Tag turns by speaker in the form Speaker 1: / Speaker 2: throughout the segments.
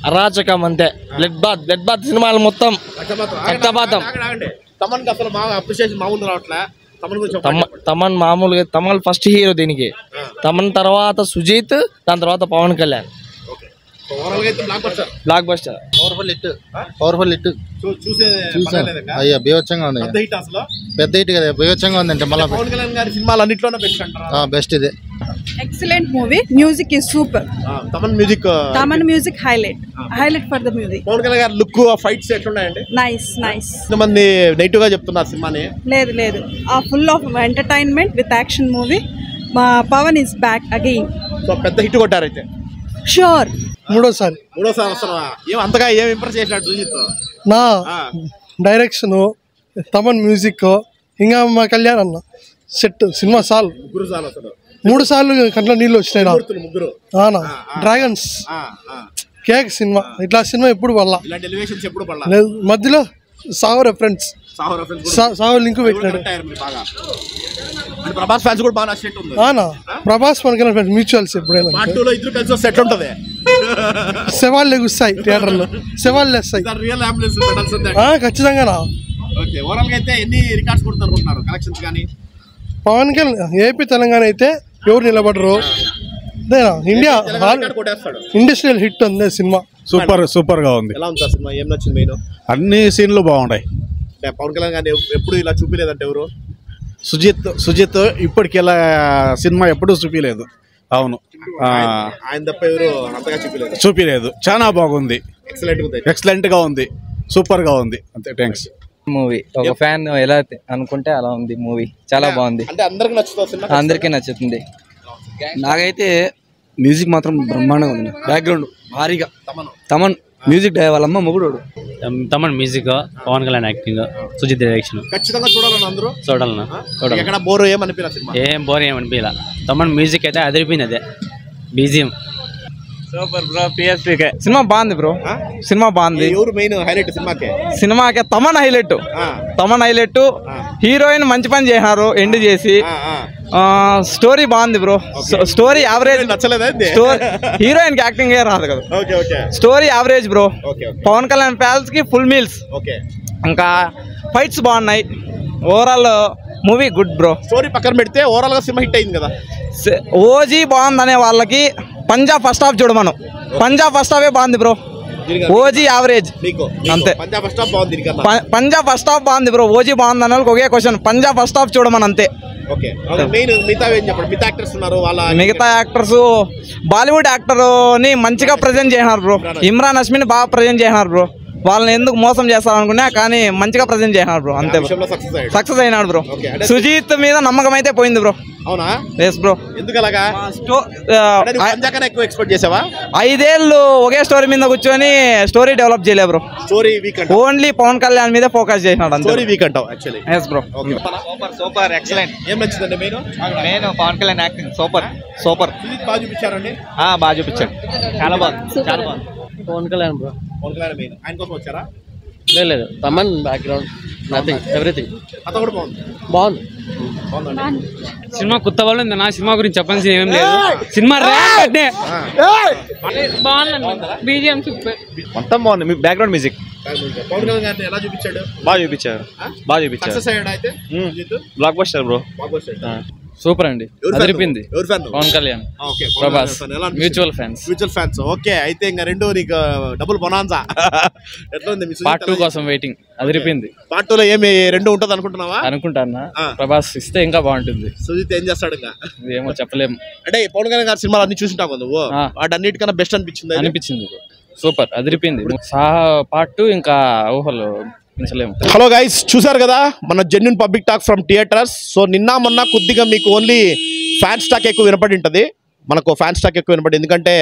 Speaker 1: అరాచకం అంతే. Blood bath సినిమాలు మొత్తం రక్తపాతం. తమన్ మామూలుగా తమన్ ఫస్ట్ హీరో దీనికి. తమన్ తర్వాత సుజీత్, దాని తర్వాత Pawan Kalyan. Blockbuster, powerful hit. అయ్యా బీభత్సంగా ఉంది, పెద్ద హిట్ కదా, బీభత్సంగా ఉందంటే మళ్ళీ బెస్ట్ ఇదే.
Speaker 2: Excellent movie. Music is super. Taman music highlight for the music.
Speaker 3: Pawan Kalyan గారి లుక్, ఫైట్స్ ఎట్లున్నాయండి?
Speaker 2: Nice.
Speaker 3: కొంతమంది నెగిటివ్ గా చెప్తున్నారు సినిమాని.
Speaker 2: లేదు full of entertainment with action movie. Pawan is back again.
Speaker 3: So పెద్ద హిట్ కొట్టారు అయితే.
Speaker 2: Sure.
Speaker 3: మూడోసారి వస్తున్నా. అంతగా ఏం ఇంప్రెస్ చేసినట్టు సుజిత్?
Speaker 4: నా డైరెక్షన్, తమన్ మ్యూజిక్, ఇంకా మా కళ్యాణ్ అన్న సెట్. సినిమా సాల్ 3 సార్లు కంట్లో నీళ్ళు వచ్చినాయి. డ్రాగన్స్ కేక్ సినిమా, ఇట్లా సినిమా ఎప్పుడు పడలా. మధ్యలో సావర్ ఫ్రెండ్స్ సావర్ లింక్ పెట్టినాడు.
Speaker 3: ప్రభాస్ ఫ్యాన్స్ కూడా బాగా సెట్ ఉంది.
Speaker 4: Prabhas Pawan Kalyan friends mutuals. ఎప్పుడైనా
Speaker 3: సెట్ ఉంటది.
Speaker 4: శవాళ్ళు ఎగుస్తాయి థియేటర్లో, శవాళ్ళు వేస్తాయి ఖచ్చితంగా. పవన్ కళ్యాణ్ ఏపీ తెలంగాణ అయితే ఎవరు నిలబడరు. ఇండియా ఇండస్ట్రియల్ హిట్ ఉంది సినిమా.
Speaker 5: సూపర్ గా ఉంది. అన్ని సీన్లు బాగున్నాయి.
Speaker 3: పవన్ కళ్యాణ్ గారిని ఎప్పుడు ఇలా చూపిలేదంటే ఎవరు?
Speaker 5: సుజిత్ ఇప్పటికి ఇలా సినిమా ఎప్పుడు చూపిలేదు. అవును,
Speaker 3: ఆయన తప్ప ఎవరు అంతగా
Speaker 5: చూపిలేదు. చాలా బాగుంది, ఎక్సలెంట్ గా ఉంది, సూపర్ గా ఉంది. అంతే, థ్యాంక్స్.
Speaker 6: మూవీ ఒక ఫ్యాన్ ఎలా అనుకుంటే అలా ఉంది. మూవీ చాలా బాగుంది, అందరికీ నచ్చుతుంది. నాకైతే మ్యూజిక్ మాత్రం బ్రహ్మాండంగా ఉంది. బ్యాక్గ్రౌండ్ భారీగా తమన్ మ్యూజిక్ వాళ్ళమ్మ మొగుడు.
Speaker 7: Thaman music, Pawan Kalyan acting, Sujeeth direction.
Speaker 3: ఖచ్చితంగా చూడాలన్నా.
Speaker 7: ఏం బోర్ ఏమనిపించలా. తమన్ మ్యూజిక్ అయితే అదిరిపోయింది. అదే BGM
Speaker 6: super bro. PSPK cinema బాగుంది బ్రో. సినిమా బాగుంది.
Speaker 3: ఎవరు మెయిన్ హైలైట్
Speaker 6: సినిమాకే? తమన్ హైలైట్. హీరోయిన్ మంచి పని చేసినారు ఎండ్ చేసి. స్టోరీ బాగుంది బ్రో. Story average. హీరోయిన్ కి యాక్టింగ్ రాదు కదా. Story average bro. Pawan Kalyan fans కి ఫుల్ మీల్స్. ఇంకా ఫైట్స్ బాగున్నాయి. Overall movie good bro.
Speaker 3: Story పక్కన పెడితే ఓవరాల్ గా సినిమా హిట్ అయింది కదా.
Speaker 6: ఓజీ బాగుందనే వాళ్ళకి పంజాబ్ ఫస్ట్ హాఫ్ చూడమను. పంజాబ్ ఫస్ట్ హాఫే బాగుంది బ్రో. ఓజీ యావరేజ్ అంతే. పంజాబ్ ఫస్ట్ హాఫ్ బాగుంది బ్రో. ఓజీ బాగుంది అన్న వాళ్ళకి ఒకే క్వశ్చన్, పంజాబ్ ఫస్ట్ హాఫ్ చూడమని అంతే. మిగతా యాక్టర్స్ బాలీవుడ్ యాక్టర్ ని మంచిగా ప్రజెంట్ చేసినారు బ్రో. ఇమ్రాన్ హష్మిని బాగా ప్రజెంట్ చేసినారు బ్రో. వాళ్ళని ఎందుకు మోసం చేస్తారనుకున్నా కానీ మంచిగా ప్రజెంట్ చేసినారు బ్రో. అంతే, సక్సెస్ అయినాడు బ్రో. సుజీత్ మీద నమ్మకం అయితే పోయింది బ్రో.
Speaker 3: అవునా?
Speaker 6: Yes bro.
Speaker 3: ఎందుకలాగా?
Speaker 6: 5 ఏళ్ళు ఒకే స్టోరీ మీద కూర్చొని స్టోరీ డెవలప్ చేయలే బ్రో. ఓన్లీ పవన్ కళ్యాణ్ మీద ఫోకస్ చేసినాడు. Yes bro.
Speaker 3: Super excellent. ఏం నచ్చిందండి?
Speaker 6: Main Pawan Kalyan acting super.
Speaker 3: బాగా చూపించారు.
Speaker 6: చాలా బాగుంది.
Speaker 7: పవన్ కళ్యాణ్ బ్రో.
Speaker 3: ఆయన కోసం వచ్చారా?
Speaker 7: లేదు, తమన్ బ్యాక్గ్రౌండ్ నథింగ్, ఎవ్రీథింగ్ బాగుంది. సినిమా కొత్త వాళ్ళు ఉంది. నా సినిమా గురించి చెప్పాల్సింది ఏం లేదు. సినిమా బాగుంది, బీజిఎం సూపర్,
Speaker 6: మొత్తం బాగుంది. మీ బ్యాక్గ్రౌండ్ మ్యూజిక్
Speaker 3: పవన్ కళ్యాణ్ గారిని ఎలా చూపించాడు?
Speaker 6: బాగా చూపించారు. Block buster bro.
Speaker 7: సూపర్ అండి, అదిరిపోయింది. Pawan Kalyan, Prabhas mutual fans.
Speaker 3: Okay, అయితే ఇంకా రెండు నీకు డబుల్ బొనాన్సా. ఎట్లా ఉంది?
Speaker 7: పార్ట్ 2 కోసం వెయిటింగ్. అదిరిపోయింది.
Speaker 3: పార్ట్ 2 లో ఏమి రెండు ఉంటది అనుకుంటున్నావా?
Speaker 7: అనుకుంటానా. ప్రభాస్ ఇస్తే ఇంకా బాగుంటుంది.
Speaker 3: సుజిత్ ఏం చేస్తాడు ఇంకా
Speaker 7: ఏమో చెప్పలేము.
Speaker 3: అంటే పవన్ కళ్యాణ్ గారి సినిమాలు అన్ని చూసింటావు కదా నువ్వు, వాటన్నిటికన్నా బెస్ట్ అనిపించింది.
Speaker 7: సూపర్, అదిరిపోయింది. సాహా పార్ట్ 2 ఇంకా ఊహలు.
Speaker 3: హలో గైస్, చూసారు కదా మన genuine public talk from theatres. So నిన్న మొన్న కొద్దిగా మీకు ఓన్లీ ఫ్యాన్ స్టాక్ ఎక్కువ వినపడి ఉంటుంది. మనకు ఫ్యాన్ స్టాక్ ఎక్కువ వినపడి, ఎందుకంటే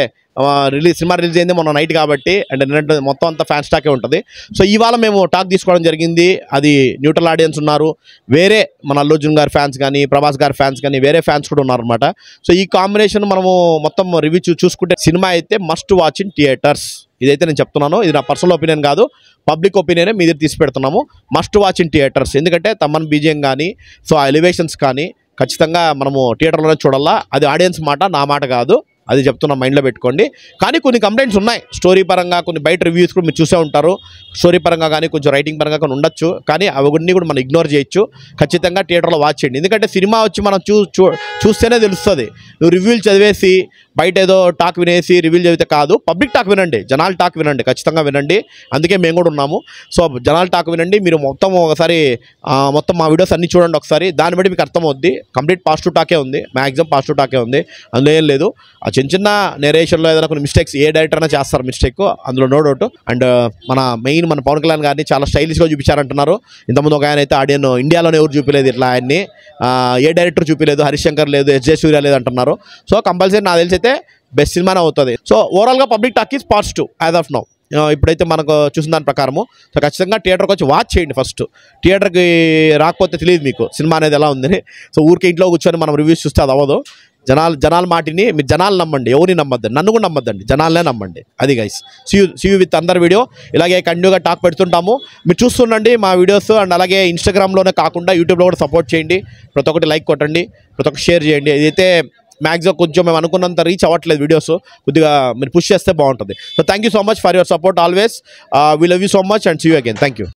Speaker 3: సినిమా రిలీజ్ అయింది మొన్న నైట్ కాబట్టి. అండ్ నిన్న మొత్తం అంతా ఫ్యాన్ స్టాకే ఉంటుంది. సో ఇవాళ మేము టాక్ తీసుకోవడం జరిగింది. అది న్యూట్రల్ ఆడియన్స్ ఉన్నారు, వేరే మన అల్లు అర్జున్ గారి ఫ్యాన్స్ కానీ, ప్రభాస్ గారి ఫ్యాన్స్ కానీ, వేరే ఫ్యాన్స్ కూడా ఉన్నారనమాట. సో ఈ కాంబినేషన్ మనము మొత్తం రివ్యూ చూసుకుంటే సినిమా అయితే మస్ట్ వాచ్ ఇన్ థియేటర్స్. ఇదైతే నేను చెప్తున్నాను, ఇది నా పర్సనల్ ఒపీనియన్ కాదు, పబ్లిక్ ఒపీనియనే మీ దగ్గర తీసి పెడుతున్నాము. Must watch in theatres. ఎందుకంటే తమన్ బీజిఎం కానీ, సో ఆ ఎలివేషన్స్ కానీ ఖచ్చితంగా మనము థియేటర్లోనే చూడాలా. అది ఆడియన్స్ మాట, నా మాట కాదు. అది చెప్తున్నా, మైండ్లో పెట్టుకోండి. కానీ కొన్ని కంప్లైంట్స్ ఉన్నాయి స్టోరీ పరంగా, కొన్ని బయట రివ్యూస్ కూడా మీరు చూసే ఉంటారు. స్టోరీ పరంగా కానీ కొంచెం రైటింగ్ పరంగా కానీ ఉండొచ్చు, కానీ అవన్నీ కూడా మనం ఇగ్నోర్ చేయొచ్చు. ఖచ్చితంగా థియేటర్లో వాచ్ చేయండి. ఎందుకంటే సినిమా వచ్చి మనం చూస్తేనే తెలుస్తుంది. నువ్వు రివ్యూలు చదివేసి బయట ఏదో టాక్ వినేసి రివ్యూలు చదివితే కాదు, పబ్లిక్ టాక్ వినండి, జనాల టాక్ వినండి, ఖచ్చితంగా వినండి. అందుకే మేము కూడా ఉన్నాము. సో జనాల టాక్ వినండి. మీరు మొత్తం ఒకసారి మొత్తం మా వీడియోస్ అన్నీ చూడండి ఒకసారి, దాన్ని బట్టి మీకు అర్థమవుద్ది. కంప్లీట్ పాజిటివ్ టాకే ఉంది, మ్యాక్సిమం పాజిటివ్ టాకే ఉంది, అందులో ఏం లేదు. ఆ చిన్న నేరేషన్లో ఏదైనా కొన్ని మిస్టేక్స్ ఏ డైరెక్టర్ అయినా చేస్తారు మిస్టేక్, అందులో నో డౌట్. అండ్ మన పవన్ కళ్యాణ్ గారిని చాలా స్టైలిష్గా చూపించారంటున్నారు. ఇంతకుముందు ఒక ఆయన అయితే ఆడియన్ ఇండియాలోనే ఎవరు చూపించలేదు ఇట్లా ఆయన్ని, ఏ డైరెక్టర్ చూపించలేదు, హరిశంకర్ లేదు, ఎస్జే సూర్య లేదు అంటున్నారు. సో కంపల్సరీ నాకు తెలిసి అయితే బెస్ట్ సినిమానే అవుతుంది. సో ఓవరాల్గా public talk is positive as of now. ఇప్పుడైతే మనకు చూసిన దాని ప్రకారము. సో ఖచ్చితంగా థియేటర్కి వచ్చి వాచ్ చేయండి. ఫస్ట్ థియేటర్కి రాకపోతే తెలియదు మీకు సినిమా అనేది ఎలా ఉందని. సో ఊరికే ఇంట్లో కూర్చొని మనం రివ్యూస్ చూస్తే అది అవ్వదు. జనాల మాటిని మీరు జనాలు నమ్మండి, ఎవరిని నమ్మద్దండి, నన్ను కూడా నమ్మద్దండి, జనాలనే నమ్మండి. అది గైస్. సీ యూ విత్ అందర్ వీడియో. ఇలాగే కంటిన్యూగా టాక్ పెడుతుంటాము, మీరు చూస్తుండండి మా వీడియోస్. అండ్ అలాగే ఇన్స్టాగ్రామ్లోనే కాకుండా యూట్యూబ్లో కూడా సపోర్ట్ చేయండి. ప్రతి ఒక్కటి లైక్ కొట్టండి, ప్రతి ఒక్కటి షేర్ చేయండి. ఇదైతే మ్యాక్సిమం కొంచెం మేము అనుకున్నంత రీచ్ అవ్వట్లేదు వీడియోస్, కొద్దిగా మీరు పుష్ చేస్తే బాగుంటుంది. So thank you so much for your support always. We love you so much and see you again. Thank you.